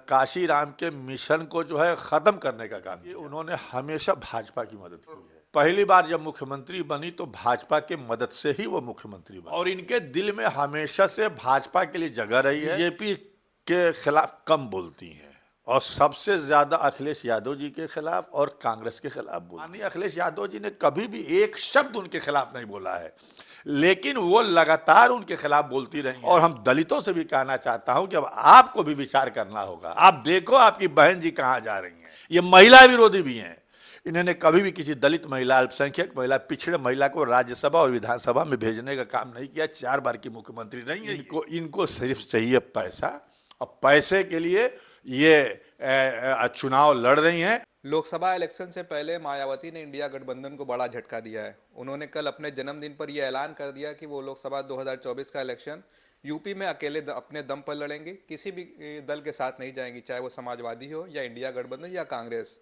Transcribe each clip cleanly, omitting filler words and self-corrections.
काशीराम के मिशन को जो है खत्म करने का काम किया। उन्होंने हमेशा भाजपा की मदद की है। पहली बार जब मुख्यमंत्री बनी तो भाजपा के मदद से ही वो मुख्यमंत्री बनी और इनके दिल में हमेशा से भाजपा के लिए जगह रही है। बीजेपी के खिलाफ कम बोलती हैं और सबसे ज्यादा अखिलेश यादव जी के खिलाफ और कांग्रेस के खिलाफ बोलती हैं। अखिलेश यादव जी ने कभी भी एक शब्द उनके खिलाफ नहीं बोला है, लेकिन वो लगातार उनके खिलाफ बोलती रही और हम दलितों से भी कहना चाहता हूं कि अब आपको भी विचार करना होगा। आप देखो आपकी बहन जी कहां जा रही हैं। ये महिला विरोधी भी हैं। इन्होंने कभी भी किसी दलित महिला, अल्पसंख्यक महिला, पिछड़े महिला को राज्यसभा और विधानसभा में भेजने का काम नहीं किया। 4 बार की मुख्यमंत्री नहीं है। इनको सिर्फ चाहिए पैसा और पैसे के लिए ये चुनाव लड़ रही हैं। लोकसभा इलेक्शन से पहले मायावती ने इंडिया गठबंधन को बड़ा झटका दिया है। उन्होंने कल अपने जन्मदिन पर यह ऐलान कर दिया कि वो लोकसभा 2024 का इलेक्शन यूपी में अकेले अपने दम पर लड़ेंगे, किसी भी दल के साथ नहीं जाएंगी, चाहे वो समाजवादी हो या इंडिया गठबंधन या कांग्रेस।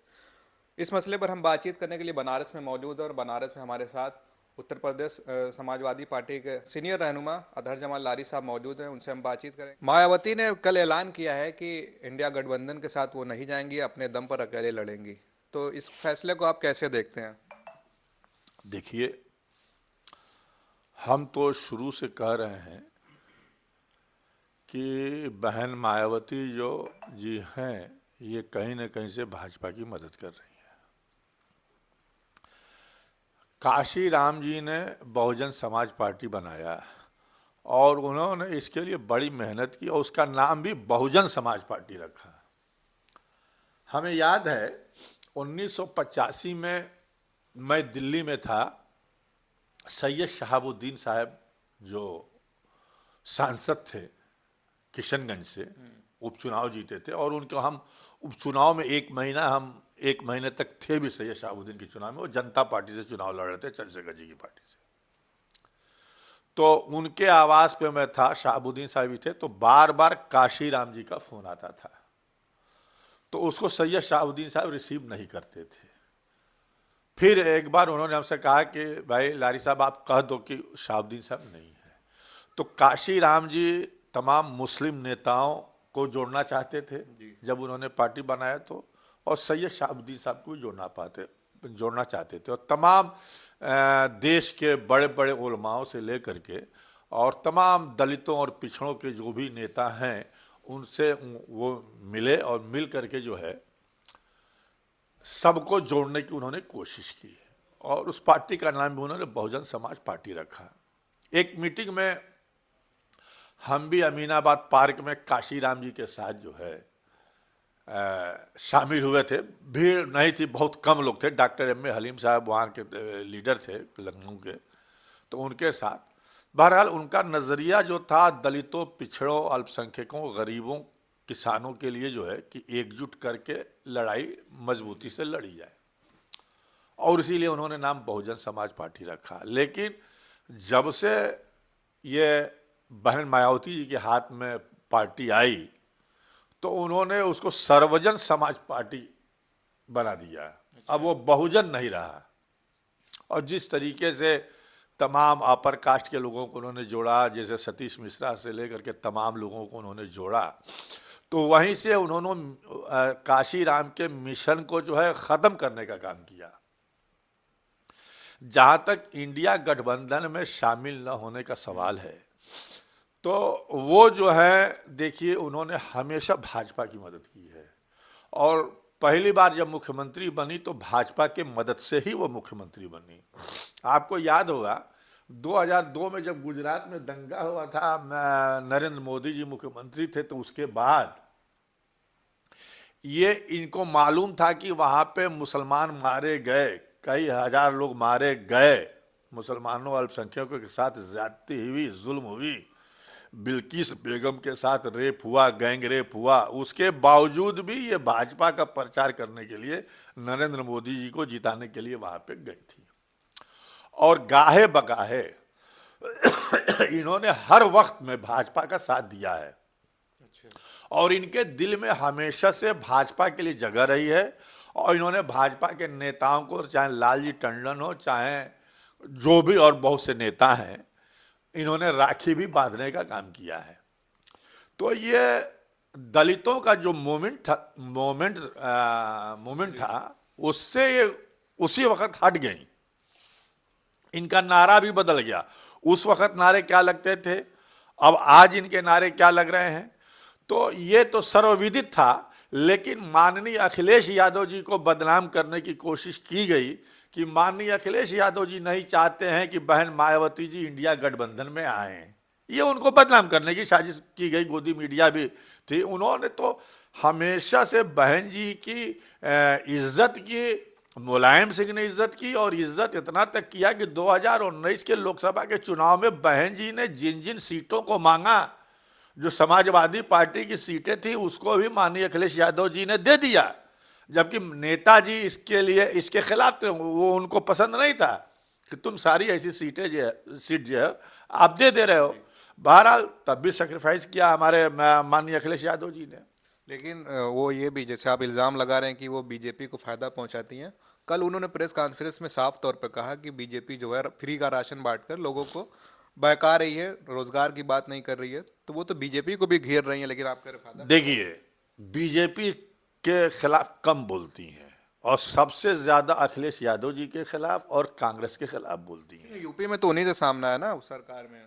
इस मसले पर हम बातचीत करने के लिए बनारस में मौजूद है और बनारस में हमारे साथ उत्तर प्रदेश समाजवादी पार्टी के सीनियर रहनुमा अधर जमाल लारी साहब मौजूद हैं। उनसे हम बातचीत करें। मायावती ने कल ऐलान किया है कि इंडिया गठबंधन के साथ वो नहीं जाएंगी, अपने दम पर अकेले लड़ेंगी। तो इस फैसले को आप कैसे देखते हैं? देखिए, हम तो शुरू से कह रहे हैं कि बहन मायावती जो जी हैं, ये कहीं न कहीं से भाजपा की मदद कर रही हैं। काशीराम जी ने बहुजन समाज पार्टी बनाया और उन्होंने इसके लिए बड़ी मेहनत की और उसका नाम भी बहुजन समाज पार्टी रखा। हमें याद है 1985 में मैं दिल्ली में था। सैयद शहाबुद्दीन साहब जो सांसद थे किशनगंज से, उपचुनाव जीते थे और उनको हम उपचुनाव में 1 महीने तक थे भी सैयद शहाबुद्दीन के चुनाव में। वो जनता पार्टी से चुनाव लड़ रहे थे, चंद्रशेखर जी की पार्टी से। तो उनके आवास पे मैं था, शहाबुद्दीन साहब भी थे, तो बार बार काशीराम जी का फोन आता था। तो उसको सैयद शहाबुद्दीन साहब रिसीव नहीं करते थे। फिर एक बार उन्होंने हमसे कहा कि भाई लारी साहब आप कह दो कि शहाबुद्दीन साहब नहीं है। तो काशीराम जी तमाम मुस्लिम नेताओं को जोड़ना चाहते थे जब उन्होंने पार्टी बनाया तो, और सैयद शहाबुद्दीन साहब को भी जोड़ना चाहते थे। और तमाम देश के बड़े बड़े उलमाओं से लेकर के और तमाम दलितों और पिछड़ों के जो भी नेता हैं उनसे वो मिले और मिल करके जो है सबको जोड़ने की उन्होंने कोशिश की और उस पार्टी का नाम भी उन्होंने बहुजन समाज पार्टी रखा। एक मीटिंग में हम भी अमीनाबाद पार्क में काशीराम जी के साथ जो है शामिल हुए थे। भीड़ नहीं थी, बहुत कम लोग थे। डॉक्टर एम ए हलीम साहब वहाँ के लीडर थे लखनऊ के, तो उनके साथ बहरहाल उनका नज़रिया जो था दलितों, पिछड़ों, अल्पसंख्यकों, गरीबों, किसानों के लिए जो है कि एकजुट करके लड़ाई मजबूती से लड़ी जाए और इसीलिए उन्होंने नाम बहुजन समाज पार्टी रखा। लेकिन जब से ये बहन मायावती जी के हाथ में पार्टी आई तो उन्होंने उसको सर्वजन समाज पार्टी बना दिया। अब वो बहुजन नहीं रहा और जिस तरीके से तमाम अपर कास्ट के लोगों को उन्होंने जोड़ा, जैसे सतीश मिश्रा से लेकर के तमाम लोगों को उन्होंने जोड़ा, तो वहीं से उन्होंने काशीराम के मिशन को जो है ख़त्म करने का काम किया। जहाँ तक इंडिया गठबंधन में शामिल न होने का सवाल है तो वो जो है देखिए उन्होंने हमेशा भाजपा की मदद की है और पहली बार जब मुख्यमंत्री बनी तो भाजपा के मदद से ही वो मुख्यमंत्री बनी। आपको याद होगा 2002 में जब गुजरात में दंगा हुआ था, नरेंद्र मोदी जी मुख्यमंत्री थे, तो उसके बाद ये इनको मालूम था कि वहाँ पे मुसलमान मारे गए, कई हजार लोग मारे गए, मुसलमानों अल्पसंख्यकों के साथ ज्यादती हुई, जुल्म हुई, बिल्किस बेगम के साथ रेप हुआ, गैंग रेप हुआ। उसके बावजूद भी ये भाजपा का प्रचार करने के लिए नरेंद्र मोदी जी को जिताने के लिए वहाँ पे गई थी और गाहे बगाहे इन्होंने हर वक्त में भाजपा का साथ दिया है और इनके दिल में हमेशा से भाजपा के लिए जगह रही है और इन्होंने भाजपा के नेताओं को, चाहे लालजी टंडन हो, चाहे जो भी और बहुत से नेता हैं, इन्होंने राखी भी बांधने का काम किया है। तो ये दलितों का जो मोमेंट था उससे ये उसी वक्त हट गई। इनका नारा भी बदल गया। उस वक्त नारे क्या लगते थे, अब आज इनके नारे क्या लग रहे हैं। तो ये तो सर्वविदित था, लेकिन माननीय अखिलेश यादव जी को बदनाम करने की कोशिश की गई कि माननीय अखिलेश यादव जी नहीं चाहते हैं कि बहन मायावती जी इंडिया गठबंधन में आए। ये उनको बदनाम करने की साजिश की गई। गोदी मीडिया भी थी। उन्होंने तो हमेशा से बहन जी की इज्जत की, मुलायम सिंह ने इज्जत की, और इज्जत इतना तक किया कि 2019 के लोकसभा के चुनाव में बहन जी ने जिन जिन सीटों को मांगा, जो समाजवादी पार्टी की सीटें थी, उसको भी माननीय अखिलेश यादव जी ने दे दिया। जबकि नेताजी इसके खिलाफ थे, वो उनको पसंद नहीं था कि तुम सारी ऐसी सीट जो है आप दे रहे हो। बहरहाल तब भी सेक्रीफाइस किया हमारे माननीय अखिलेश यादव जी ने। लेकिन वो ये भी, जैसे आप इल्ज़ाम लगा रहे हैं कि वो बीजेपी को फ़ायदा पहुंचाती हैं, कल उन्होंने प्रेस कॉन्फ्रेंस में साफ तौर पर कहा कि बीजेपी जो है फ्री का राशन बांटकर लोगों को बहका रही है, रोजगार की बात नहीं कर रही है। तो वो तो बीजेपी को भी घेर रही है, लेकिन आप कह रहे फायदा। देखिए, बीजेपी के खिलाफ कम बोलती हैं और सबसे ज्यादा अखिलेश यादव जी के खिलाफ और कांग्रेस के खिलाफ बोलती हैं। यूपी में तो उन्हीं से सामना है ना सरकार में।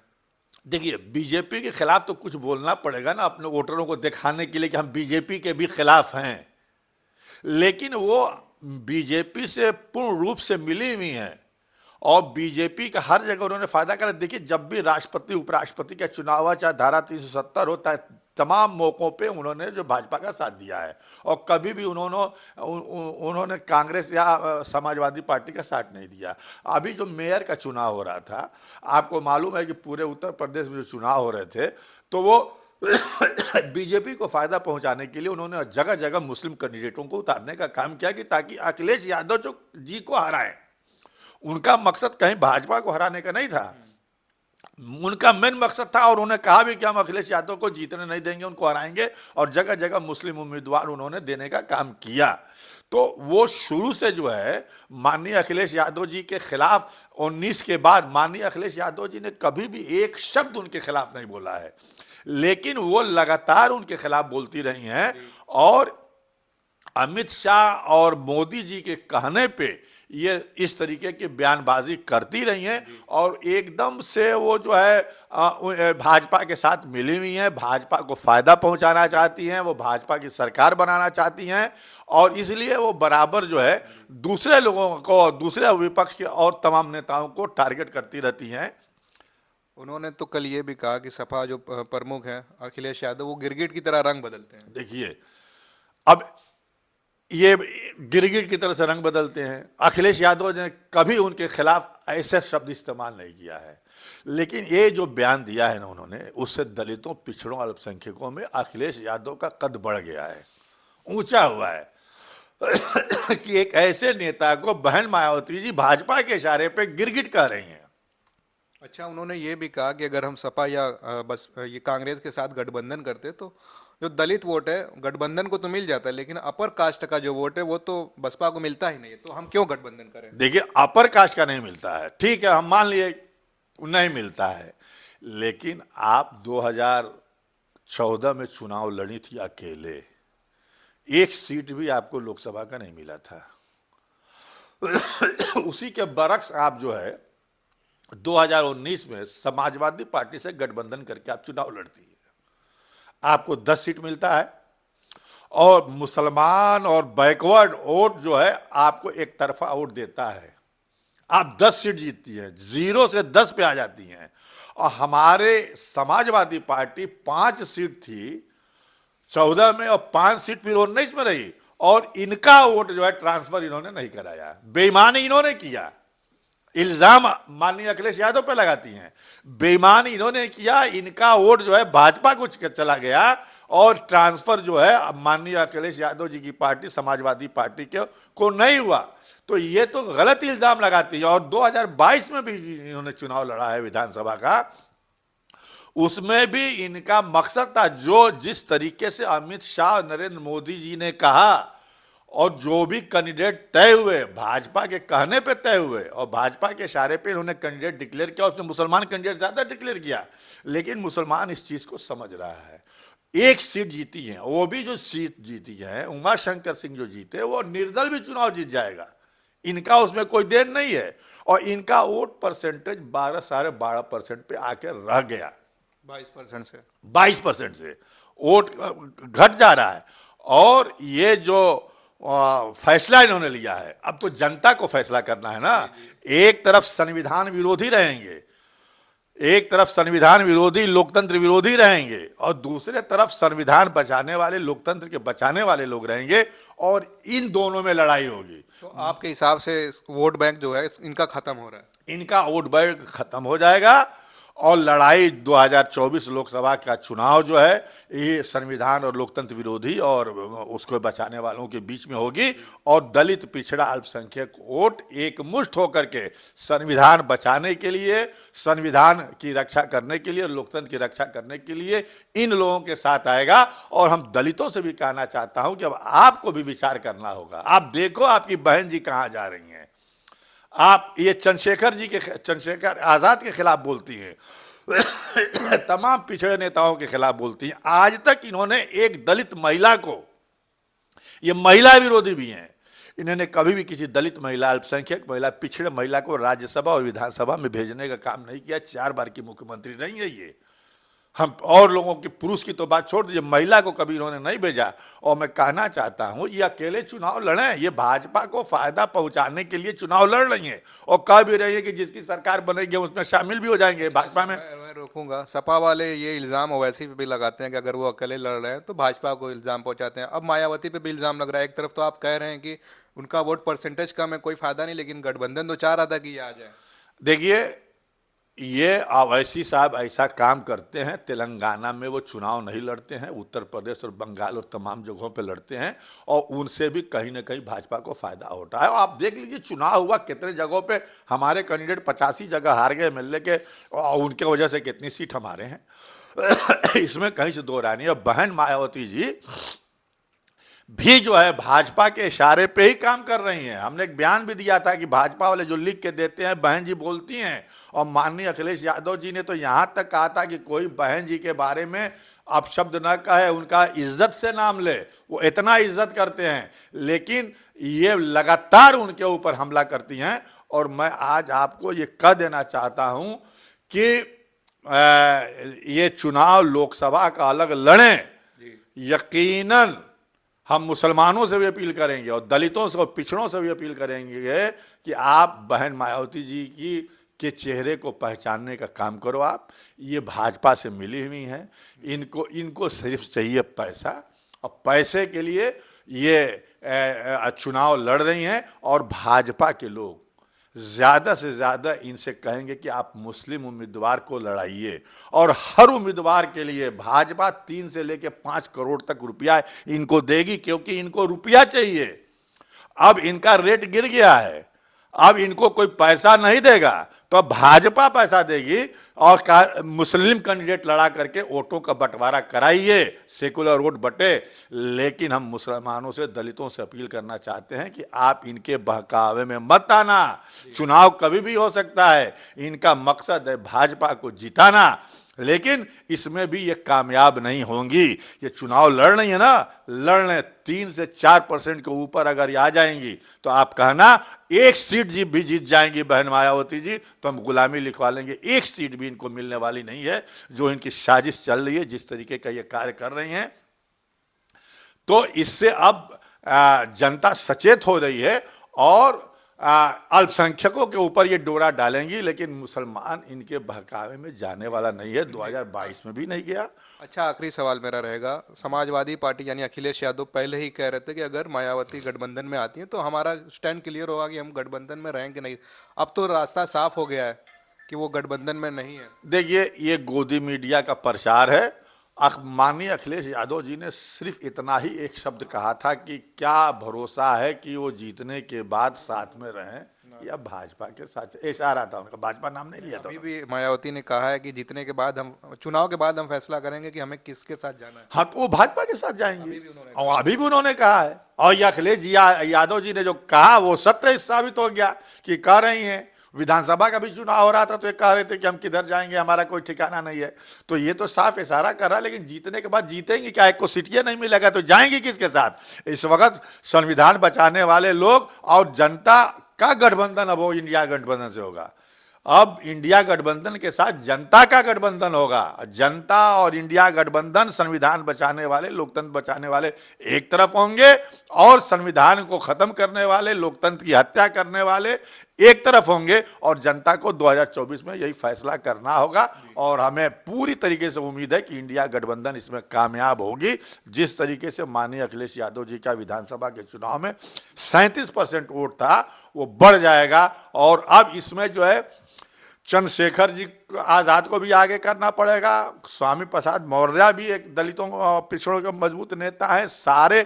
देखिए, बीजेपी के खिलाफ तो कुछ बोलना पड़ेगा ना अपने वोटरों को दिखाने के लिए कि हम बीजेपी के भी खिलाफ हैं, लेकिन वो बीजेपी से पूर्ण रूप से मिली हुई हैं और बीजेपी का हर जगह उन्होंने फायदा करा। देखिए, जब भी राष्ट्रपति उपराष्ट्रपति का चुनाव हुआ, चाहे धारा 370 होता है, तमाम मौकों पे उन्होंने जो भाजपा का साथ दिया है और कभी भी उन्होंने कांग्रेस या समाजवादी पार्टी का साथ नहीं दिया। अभी जो मेयर का चुनाव हो रहा था, आपको मालूम है कि पूरे उत्तर प्रदेश में जो चुनाव हो रहे थे, तो वो बीजेपी को फायदा पहुंचाने के लिए उन्होंने जगह जगह मुस्लिम कैंडिडेटों को उतारने का काम किया कि ताकि अखिलेश यादव जी को हराएं। उनका मकसद कहीं भाजपा को हराने का नहीं था, उनका मेन मकसद था, और उन्होंने कहा भी कि हम अखिलेश यादव को जीतने नहीं देंगे, उनको हराएंगे, और जगह जगह मुस्लिम उम्मीदवार उन्होंने देने का काम किया। तो वो शुरू से जो है माननीय अखिलेश यादव जी के खिलाफ, 19 के बाद माननीय अखिलेश यादव जी ने कभी भी एक शब्द उनके खिलाफ नहीं बोला है, लेकिन वो लगातार उनके खिलाफ बोलती रही हैं और अमित शाह और मोदी जी के कहने पे ये इस तरीके की बयानबाजी करती रही हैं और एकदम से वो जो है भाजपा के साथ मिली हुई हैं, भाजपा को फायदा पहुंचाना चाहती हैं, वो भाजपा की सरकार बनाना चाहती हैं, और इसलिए वो बराबर जो है दूसरे लोगों को, दूसरे विपक्ष के और तमाम नेताओं को टारगेट करती रहती हैं। उन्होंने तो कल ये भी कहा कि सपा जो प्रमुख हैं अखिलेश यादव, वो गिरगिट की तरह रंग बदलते हैं। देखिए, अब ये गिरगिट की तरह से रंग बदलते हैं। अखिलेश यादव ने कभी उनके खिलाफ ऐसे शब्द इस्तेमाल नहीं किया है, लेकिन ये जो बयान दिया है ना उन्होंने, उससे दलितों, पिछड़ों, अल्पसंख्यकों में अखिलेश यादव का कद बढ़ गया है, ऊंचा हुआ है कि एक ऐसे नेता को बहन मायावती जी भाजपा के इशारे पे गिरगिट कह रही हैं। अच्छा, उन्होंने ये भी कहा कि अगर हम सपा या बस ये कांग्रेस के साथ गठबंधन करते तो जो दलित वोट है गठबंधन को तो मिल जाता है, लेकिन अपर कास्ट का जो वोट है वो तो बसपा को मिलता ही नहीं है, तो हम क्यों गठबंधन करें। देखिए, अपर कास्ट का नहीं मिलता है, ठीक है, हम मान लिए नहीं मिलता है, लेकिन आप 2014 में चुनाव लड़ी थी अकेले, एक सीट भी आपको लोकसभा का नहीं मिला था। उसी के बरक्स आप जो है 2019 में समाजवादी पार्टी से गठबंधन करके आप चुनाव लड़ती है, आपको 10 सीट मिलता है, और मुसलमान और बैकवर्ड वोट जो है आपको एक तरफा वोट देता है, आप 10 सीट जीतती हैं, 0 से 10 पे आ जाती हैं। और हमारे समाजवादी पार्टी 5 सीट थी 14 में और 5 सीट फिर 19 में रही, और इनका वोट जो है ट्रांसफर इन्होंने नहीं कराया, बेईमानी इन्होंने किया। इल्जाम माननीय अखिलेश यादव पे लगाती हैं, बेईमानी इन्होंने किया, इनका वोट जो है भाजपा को चला गया और ट्रांसफर जो है माननीय अखिलेश यादव जी की पार्टी समाजवादी पार्टी के को नहीं हुआ। तो ये तो गलत इल्जाम लगाती है। और 2022 में भी इन्होंने चुनाव लड़ा है विधानसभा का, उसमें भी इनका मकसद था, जो जिस तरीके से अमित शाह, नरेंद्र मोदी जी ने कहा, और जो भी कैंडिडेट तय हुए भाजपा के कहने पे तय हुए, और भाजपा के इशारे पे इन्होंने कैंडिडेट डिक्लेयर किया, उसने मुसलमान कैंडिडेट ज्यादा डिक्लेयर किया, लेकिन मुसलमान इस चीज को समझ रहा है। एक सीट जीती है, वो भी जो सीट जीती है उमा शंकर सिंह जो जीते वो निर्दल भी चुनाव जीत जाएगा, इनका उसमें कोई देन नहीं है। और इनका वोट परसेंटेज 12-12.5% पे आके रह गया, 22% से। 22% से वोट घट जा रहा है। और ये जो फैसला इन्होंने लिया है, अब तो जनता को फैसला करना है ना। एक तरफ संविधान विरोधी रहेंगे, एक तरफ संविधान विरोधी लोकतंत्र विरोधी रहेंगे, और दूसरे तरफ संविधान बचाने वाले लोकतंत्र के बचाने वाले लोग रहेंगे, और इन दोनों में लड़ाई होगी। तो आपके हिसाब से वोट बैंक जो है इनका खत्म हो रहा है? इनका वोट बैंक खत्म हो जाएगा, और लड़ाई 2024 लोकसभा का चुनाव जो है ये संविधान और लोकतंत्र विरोधी और उसको बचाने वालों के बीच में होगी। और दलित, पिछड़ा, अल्पसंख्यक वोट एकमुष्ट होकर के संविधान बचाने के लिए, संविधान की रक्षा करने के लिए, लोकतंत्र की रक्षा करने के लिए इन लोगों के साथ आएगा। और हम दलितों से भी कहना चाहता हूं कि अब आपको भी विचार करना होगा। आप देखो आपकी बहन जी कहां जा रही हैं। आप ये चंद्रशेखर आजाद के खिलाफ बोलती हैं, तमाम पिछड़े नेताओं के खिलाफ बोलती हैं। आज तक इन्होंने एक दलित महिला को, ये महिला विरोधी भी हैं, इन्होंने कभी भी किसी दलित महिला, अल्पसंख्यक महिला, पिछड़े महिला को राज्यसभा और विधानसभा में भेजने का काम नहीं किया। 4 बार की मुख्यमंत्री नहीं है ये। हम और लोगों की, पुरुष की तो बात छोड़ दीजिए, महिला को कभी इन्होंने नहीं भेजा। और मैं कहना चाहता हूं ये अकेले चुनाव लड़ें, ये भाजपा को फायदा पहुंचाने के लिए चुनाव लड़ रही हैं, और कह भी रही है कि जिसकी सरकार बनेगी उसमें शामिल भी हो जाएंगे भाजपा में। मैं रोकूंगा। सपा वाले ये इल्जाम ओवैसी पे भी लगाते हैं कि अगर वो अकेले लड़ रहे हैं तो भाजपा को इल्जाम पहुंचाते हैं। अब मायावती पे भी इल्जाम लग रहा है। एक तरफ तो आप कह रहे हैं कि उनका वोट परसेंटेज कम है, कोई फायदा नहीं, लेकिन गठबंधन तो चाह रहा था कि ये आ जाए। देखिए, ये अवैसी साहब ऐसा काम करते हैं, तेलंगाना में वो चुनाव नहीं लड़ते हैं, उत्तर प्रदेश और बंगाल और तमाम जगहों पे लड़ते हैं, और उनसे भी कहीं ना कहीं भाजपा को फायदा होता है। और आप देख लीजिए चुनाव हुआ कितने जगहों पे हमारे कैंडिडेट 85 जगह हार गए मिलने के, और उनके वजह से कितनी सीट हमारे हैं। इसमें कहीं से दो राय नहीं। और बहन मायावती जी भी जो है भाजपा के इशारे पे ही काम कर रही हैं। हमने एक बयान भी दिया था कि भाजपा वाले जो लिख के देते हैं बहन जी बोलती हैं। और माननीय अखिलेश यादव जी ने तो यहां तक कहा था कि कोई बहन जी के बारे में अपशब्द न कहे, उनका इज्जत से नाम ले, वो इतना इज्जत करते हैं। लेकिन ये लगातार उनके ऊपर हमला करती हैं। और मैं आज आपको ये कह देना चाहता हूं कि ये चुनाव लोकसभा का अलग लड़ें, यकीनन हम मुसलमानों से भी अपील करेंगे और दलितों से और पिछड़ों से भी अपील करेंगे कि आप बहन मायावती जी की के चेहरे को पहचानने का काम करो। आप ये भाजपा से मिली हुई हैं, इनको सिर्फ चाहिए पैसा, और पैसे के लिए ये चुनाव लड़ रही हैं। और भाजपा के लोग ज़्यादा से ज़्यादा इनसे कहेंगे कि आप मुस्लिम उम्मीदवार को लड़ाइए, और हर उम्मीदवार के लिए भाजपा 3 से लेकर 5 करोड़ तक रुपया इनको देगी, क्योंकि इनको रुपया चाहिए। अब इनका रेट गिर गया है, अब इनको कोई पैसा नहीं देगा, तो अब भाजपा पैसा देगी। और मुस्लिम कैंडिडेट लड़ा करके वोटों का बंटवारा कराइए, सेकुलर वोट बटे। लेकिन हम मुसलमानों से, दलितों से अपील करना चाहते हैं कि आप इनके बहकावे में मत आना। चुनाव कभी भी हो सकता है, इनका मकसद है भाजपा को जिताना, लेकिन इसमें भी ये कामयाब नहीं होंगी। ये चुनाव लड़ रही है ना, लड़ने 3 से 4% के ऊपर अगर आ जाएंगी तो आप कहना एक सीट भी जीत जाएंगी बहन मायावती जी, तो हम गुलामी लिखवा लेंगे। एक सीट भी इनको मिलने वाली नहीं है। जो इनकी साजिश चल रही है, जिस तरीके का ये कार्य कर रही हैं, तो इससे अब जनता सचेत हो रही है, और अल्पसंख्यकों के ऊपर ये डोरा डालेंगी। लेकिन मुसलमान इनके बहकावे में जाने वाला नहीं है, 2022 में भी नहीं गया। अच्छा, आखिरी सवाल मेरा रहेगा। समाजवादी पार्टी यानी अखिलेश यादव पहले ही कह रहे थे कि अगर मायावती गठबंधन में आती है तो हमारा स्टैंड क्लियर होगा कि हम गठबंधन में रहेंगे नहीं। अब तो रास्ता साफ हो गया है कि वो गठबंधन में नहीं है। देखिए, ये गोदी मीडिया का प्रचार है। माननीय अखिलेश यादव जी ने सिर्फ इतना ही एक शब्द कहा था कि क्या भरोसा है कि वो जीतने के बाद साथ में रहें या भाजपा के साथ। इशारा था उनका, भाजपा नाम नहीं लिया था। अभी भी मायावती ने कहा है कि जीतने के बाद, हम चुनाव के बाद हम फैसला करेंगे कि हमें किसके साथ जाना है। हाँ, तो वो भाजपा के साथ जाएंगे, और अभी भी उन्होंने कहा है। और ये अखिलेश यादव जी ने जो कहा वो सत्य साबित हो गया कि कह रही हैं। विधानसभा का भी चुनाव हो रहा था तो ये कह रहे थे कि हम किधर जाएंगे, हमारा कोई ठिकाना नहीं है। तो ये तो साफ इशारा कर रहा है, लेकिन जीतने के बाद जीतेंगे क्या? एक को सीटियां नहीं मिलेगा तो जाएंगी किसके साथ? इस वक्त संविधान बचाने वाले लोग और जनता का गठबंधन अब वो इंडिया गठबंधन से होगा। अब इंडिया गठबंधन के साथ जनता का गठबंधन होगा। जनता और इंडिया गठबंधन संविधान बचाने वाले, लोकतंत्र बचाने वाले एक तरफ होंगे, और संविधान को खत्म करने वाले, लोकतंत्र की हत्या करने वाले एक तरफ होंगे। और जनता को 2024 में यही फैसला करना होगा, और हमें पूरी तरीके से उम्मीद है कि इंडिया गठबंधन इसमें कामयाब होगी। जिस तरीके से माननीय अखिलेश यादव जी का विधानसभा के चुनाव में 37% वोट था, वो बढ़ जाएगा। और अब इसमें जो है चंद्रशेखर जी आज़ाद को भी आगे करना पड़ेगा। स्वामी प्रसाद मौर्य भी एक दलितों पिछड़ों के मजबूत नेता हैं। सारे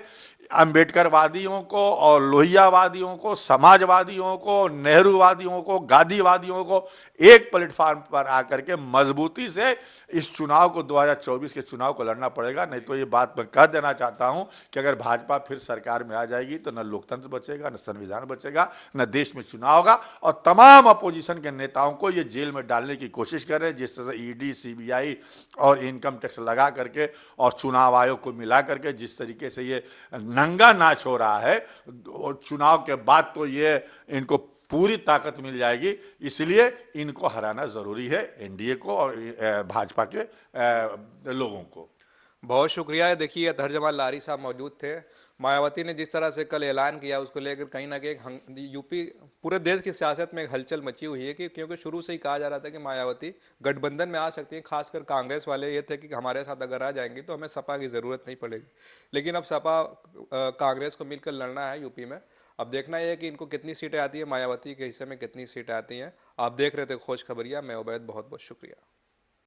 अम्बेडकरवादियों को और लोहियावादियों को, समाजवादियों को, नेहरूवादियों को, गांधीवादियों को एक प्लेटफॉर्म पर आकर के मजबूती से इस चुनाव को, 2024 के चुनाव को लड़ना पड़ेगा। नहीं तो ये बात मैं कह देना चाहता हूं कि अगर भाजपा फिर सरकार में आ जाएगी तो न लोकतंत्र बचेगा, न संविधान बचेगा, न देश में चुनाव होगा। और तमाम अपोजिशन के नेताओं को ये जेल में डालने की कोशिश कर रहे हैं, जिस तरह ईडी, सीबीआई और इनकम टैक्स लगा करके और चुनाव आयोग को मिला करके जिस तरीके से ये नंगा नाच हो रहा है। चुनाव के बाद तो ये इनको पूरी ताकत मिल जाएगी। इसलिए इनको हराना जरूरी है, एनडीए को और भाजपा के लोगों को। बहुत शुक्रिया। देखिए, तर्जमान लारी साहब मौजूद थे। मायावती ने जिस तरह से कल ऐलान किया, उसको लेकर कहीं ना कहीं यूपी, पूरे देश की सियासत में एक हलचल मची हुई है, कि क्योंकि शुरू से ही कहा जा रहा था कि मायावती गठबंधन में आ सकती है। खासकर कांग्रेस वाले ये थे कि हमारे साथ अगर आ जाएंगी तो हमें सपा की ज़रूरत नहीं पड़ेगी। लेकिन अब सपा कांग्रेस को मिलकर लड़ना है यूपी में। अब देखना यह है कि इनको कितनी सीटें आती है, मायावती के हिस्से में कितनी सीटें आती हैं। आप देख रहे थे खोज खबरिया, मैं उबैद, बहुत बहुत शुक्रिया।